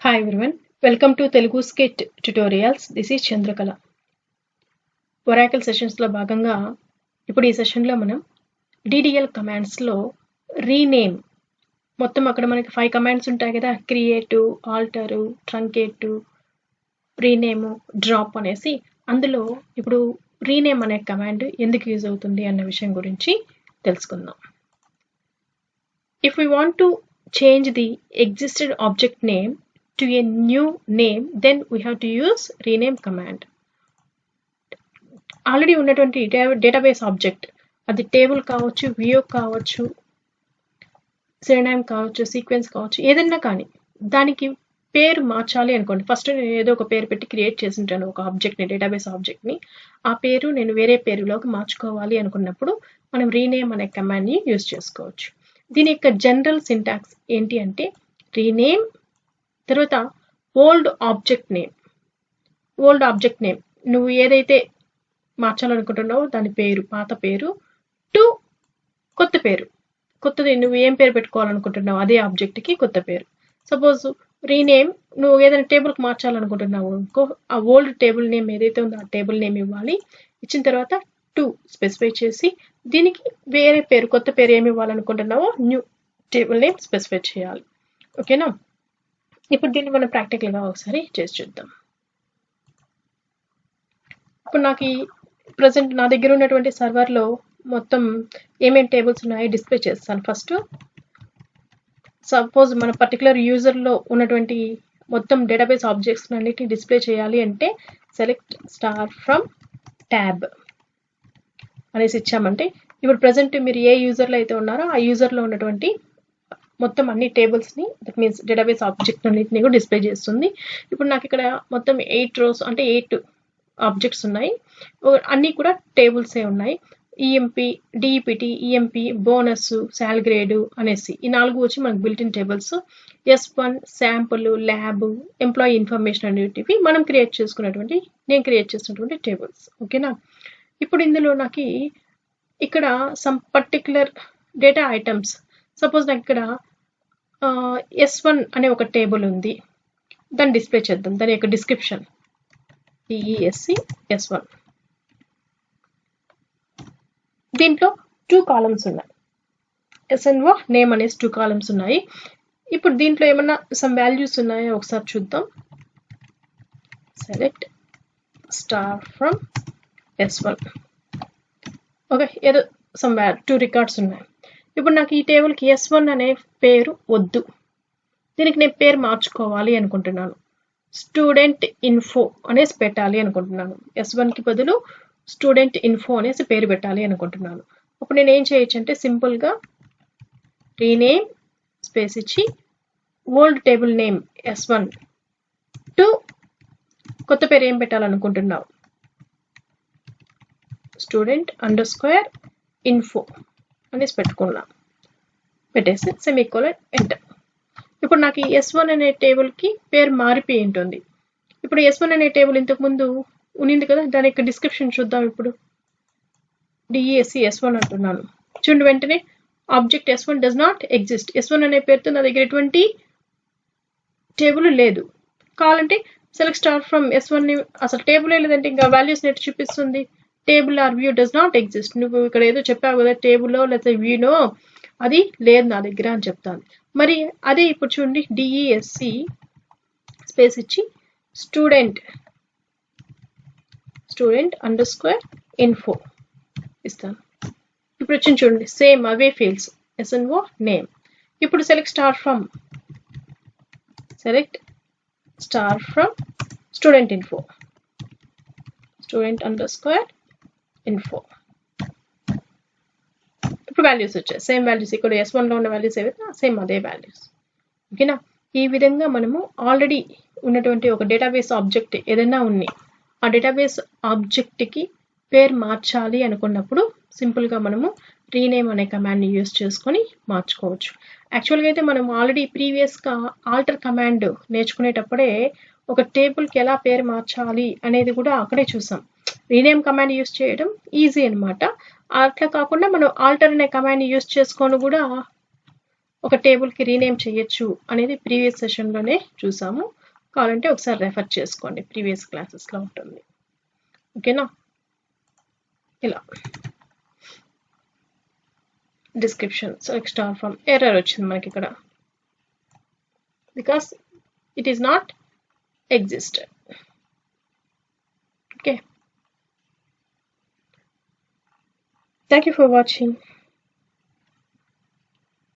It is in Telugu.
Hi everyone, welcome to Telugu Scit tutorials. This is Chandrakala. Oracle sessions లో భాగంగా ఇప్పుడు ఈ సెషన్ లో మనం DDL కమాండ్స్ లో రీనేమ్ మొత్తం అక్కడ మనకి 5 కమాండ్స్ ఉంటాయి కదా, create, alter, truncate, rename, drop అనేసి. అందులో ఇప్పుడు రీనేమ్ అనే కమాండ్ ఎందుకు యూజ్ అవుతుంది అన్న విషయం గురించి తెలుసుకుందాం. If we want to change the existing object name to a new name, then we have to use rename command. Already ఉన్నటువంటి డేటాబేస్ ఆబ్జెక్ట్, అది టేబుల్ కావచ్చు, వ్యూ కావచ్చు, సిరినైమ్ కావచ్చు, సీక్వెన్స్ కావచ్చు, ఏదన్నా కానీ దానికి పేరు మార్చాలి అనుకోండి. ఫస్ట్ నేను ఏదో ఒక పేరు పెట్టి క్రియేట్ చేసి ఉంటాను ఒక ఆబ్జెక్ట్ని, డేటాబేస్ ఆబ్జెక్ట్ని. ఆ పేరు నేను వేరే పేరులోకి మార్చుకోవాలి అనుకున్నప్పుడు మనం రీనేమ్ అనే కమాండ్ని యూజ్ చేసుకోవచ్చు. దీని యొక్క జనరల్ సింటాక్స్ ఏంటి అంటే రీనేమ్ తర్వాత ఓల్డ్ ఆబ్జెక్ట్ నేమ్, నువ్వు ఏదైతే మార్చాలనుకుంటున్నావో దాని పేరు, పాత పేరు, టు కొత్త పేరు, కొత్తది నువ్వు ఏం పేరు పెట్టుకోవాలనుకుంటున్నావు అదే ఆబ్జెక్ట్కి కొత్త పేరు. సపోజ్ రీనేమ్, నువ్వు ఏదైనా టేబుల్కి మార్చాలనుకుంటున్నావు అనుకో, ఆ ఓల్డ్ టేబుల్ నేమ్ ఏదైతే ఉందో ఆ టేబుల్ నేమ్ ఇవ్వాలి. ఇచ్చిన తర్వాత టు స్పెసిఫై చేసి దీనికి వేరే పేరు, కొత్త పేరు ఏమి ఇవ్వాలనుకుంటున్నావో న్యూ టేబుల్ నేమ్ స్పెసిఫై చేయాలి. ఓకేనా? ఇప్పుడు దీన్ని మనం ప్రాక్టికల్గా ఒకసారి చేసి చూద్దాం. ఇప్పుడు నాకు ఈ ప్రజెంట్ నా దగ్గర ఉన్నటువంటి సర్వర్లో మొత్తం ఏమేమి టేబుల్స్ ఉన్నాయో డిస్ప్లే చేస్తాను. ఫస్ట్ సపోజ్ మన పర్టికులర్ యూజర్లో ఉన్నటువంటి మొత్తం డేటాబేస్ ఆబ్జెక్ట్స్ అన్నిటిని డిస్ప్లే చేయాలి అంటే సెలెక్ట్ స్టార్ ఫ్రమ్ ట్యాబ్ అనేసి ఇచ్చామంటే ఇప్పుడు ప్రజెంట్ మీరు ఏ యూజర్లో అయితే ఉన్నారో ఆ యూజర్లో ఉన్నటువంటి మొత్తం అన్ని టేబుల్స్ని, దట్ మీన్స్ డేటాబేస్ ఆబ్జెక్ట్ అన్నింటినీ కూడా డిస్ప్లే చేస్తుంది. ఇప్పుడు నాకు ఇక్కడ మొత్తం 8 రోస్ అంటే 8 ఆబ్జెక్ట్స్ ఉన్నాయి, అన్నీ కూడా టేబుల్సే ఉన్నాయి. ఈఎంపీ, డిఈపిటి, ఈఎంపీ, బోనస్, శాలగ్రేడ్ అనేసి ఈ 4 వచ్చి మనకు built-in tables. S1, sample, lab, employee information అనేటివి నేను క్రియేట్ చేసినటువంటి టేబుల్స్. ఓకేనా? ఇప్పుడు ఇందులో నాకు ఇక్కడ some particular data items, suppose నాకు ఇక్కడ S1 అనే ఒక టేబుల్ ఉంది, దాన్ని డిస్ప్లే చేద్దాం. దాని యొక్క డిస్క్రిప్షన్ DESC S1. దీంట్లో 2 కాలమ్స్ ఉన్నాయి, SNO నేమ్ అనేసి 2 కాలమ్స్ ఉన్నాయి. ఇప్పుడు దీంట్లో ఏమన్నా సమ్ వాల్యూస్ ఉన్నాయో ఒకసారి చూద్దాం. Select star from S1. Okay, ఏదో సమ్ 2 రికార్డ్స్ ఉన్నాయి. ఇప్పుడు నాకు ఈ టేబుల్కి S1 అనే పేరు వద్దు, దీనికి నేను పేరు మార్చుకోవాలి అనుకుంటున్నాను. స్టూడెంట్ ఇన్ఫో అనేసి పెట్టాలి అనుకుంటున్నాను. S1కి బదులు స్టూడెంట్ ఇన్ఫో అనేసి పేరు పెట్టాలి అనుకుంటున్నాను. అప్పుడు నేను ఏం చేయొచ్చు అంటే సింపుల్గా రీనేమ్ స్పేస్ ఇచ్చి old table name S1 to కొత్త పేరు ఏం పెట్టాలనుకుంటున్నావు, స్టూడెంట్ _ ఇన్ఫో అనేసి పెట్టేసి సెమీకోలన్ ఎంటర్. ఇప్పుడు నాకు ఈ S1 అనే టేబుల్కి పేరు మారిపోయి ఉంటుంది. ఇప్పుడు S1 అనే టేబుల్ ఇంతకుముందు ఉన్నింది కదా, దాని యొక్క డిస్క్రిప్షన్ చూద్దాం. ఇప్పుడు DESC S1 అంటున్నాను. చూడండి, వెంటనే object S1 does not exist. S1 అనే పేరుతో నా దగ్గర ఎటువంటి టేబుల్ లేదు. కావాలంటే సెలెక్ట్ స్టార్ ఫ్రమ్ S1, అసలు టేబుల్ లేదంటే ఇంకా వాల్యూస్ నెట్ చూపిస్తుంది. Table or view does not exist. నువ్వు ఇక్కడ ఏదో చెప్పావు కదా, టేబుల్లో లేకపోతే వ్యూనో, అది లేదు నా దగ్గర అని చెప్తాను. మరి అదే ఇప్పుడు చూడండి, DESC స్పేస్ ఇచ్చి స్టూడెంట్ _ ఇన్ఫో ఇస్తాను. ఇప్పుడు వచ్చింది చూడండి, సేమ్ అవే ఫీల్డ్స్, SNO నేమ్. ఇప్పుడు select star from student info ఇప్పుడు వాల్యూస్ వచ్చాయి, సేమ్ వాల్యూస్. ఇక్కడ S1లో ఉన్న వాల్యూస్ ఏవైతే సేమ్ అదే వాల్యూస్. ఓకేనా? ఈ విధంగా మనము ఆల్రెడీ ఉన్నటువంటి ఒక డేటాబేస్ ఆబ్జెక్ట్ ఏదైనా ఉంది, ఆ డేటాబేస్ ఆబ్జెక్ట్కి పేరు మార్చాలి అనుకున్నప్పుడు సింపుల్గా మనము రీనేమ్ అనే కమాండ్ని యూజ్ చేసుకొని మార్చుకోవచ్చు. యాక్చువల్గా అయితే మనం ఆల్రెడీ ప్రీవియస్గా ఆల్టర్ కమాండ్ నేర్చుకునేటప్పుడే ఒక టేబుల్కి ఎలా పేరు మార్చాలి అనేది కూడా అక్కడే చూసాం. రీనేమ్ కమాండ్ యూజ్ చేయడం ఈజీ అనమాట. అట్లా కాకుండా మనం ఆల్టర్ అనే కమాండ్ యూజ్ చేసుకొని కూడా ఒక టేబుల్కి రీనేమ్ చేయొచ్చు అనేది ప్రీవియస్ సెషన్లోనే చూసాము. కావాలంటే ఒకసారి రెఫర్ చేసుకోండి, ప్రీవియస్ క్లాసెస్లో ఉంటుంది. ఓకేనా? ఇలా description select star from error వచ్చింది మనకి ఇక్కడ, because it is not existed. Okay, thank you for watching.